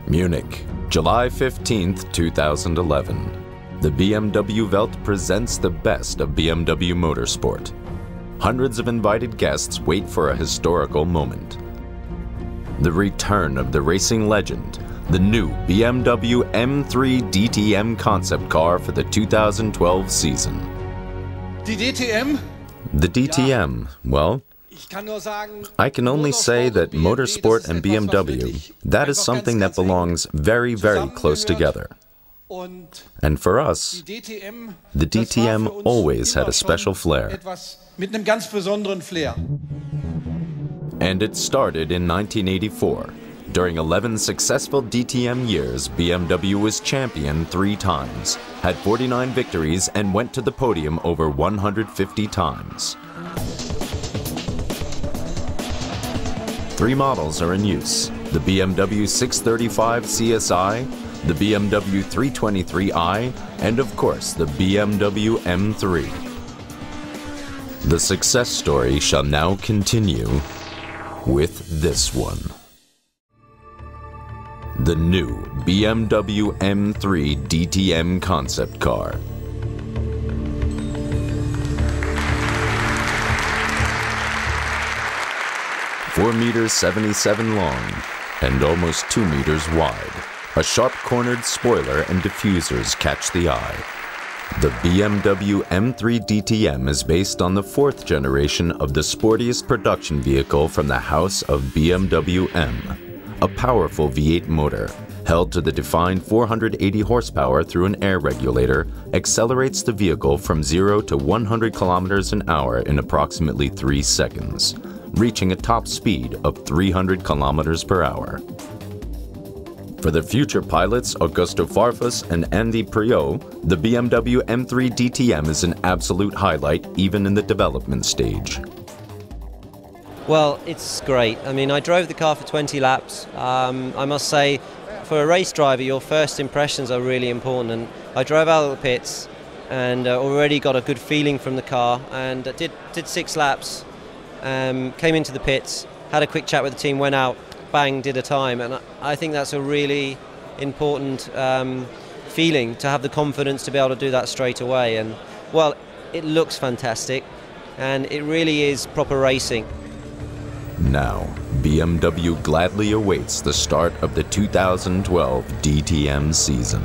Munich, July 15th, 2011. The BMW Welt presents the best of BMW motorsport. Hundreds of invited guests wait for a historical moment. The return of the racing legend, the new BMW M3 DTM concept car for the 2012 season. Die DTM? The DTM, well, I can only say that motorsport and BMW, that is something that belongs very, very close together. And for us, the DTM always had a special flair. And it started in 1984. During 11 successful DTM years, BMW was champion 3 times, had 49 victories, and went to the podium over 150 times. 3 models are in use: the BMW 635 CSI, the BMW 323i, and of course the BMW M3. The success story shall now continue with this one. The new BMW M3 DTM concept car. $4.77 long and almost 2 meters wide. A sharp-cornered spoiler and diffusers catch the eye. The BMW M3 DTM is based on the 4th generation of the sportiest production vehicle from the house of BMW M. A powerful V8 motor, held to the defined 480 horsepower through an air regulator, accelerates the vehicle from 0 to 100 kilometers an hour in approximately 3 seconds, reaching a top speed of 300 kilometers per hour. For the future pilots Augusto Farfus and Andy Priaulx, the BMW M3 DTM is an absolute highlight even in the development stage. Well, it's great. I mean, I drove the car for 20 laps. I must say, for a race driver, your first impressions are really important. And I drove out of the pits and already got a good feeling from the car, and did 6 laps, came into the pits, had a quick chat with the team, went out, bang, did a time. And I think that's a really important feeling, to have the confidence to be able to do that straight away. And, well, it looks fantastic, and it really is proper racing. Now, BMW gladly awaits the start of the 2012 DTM season.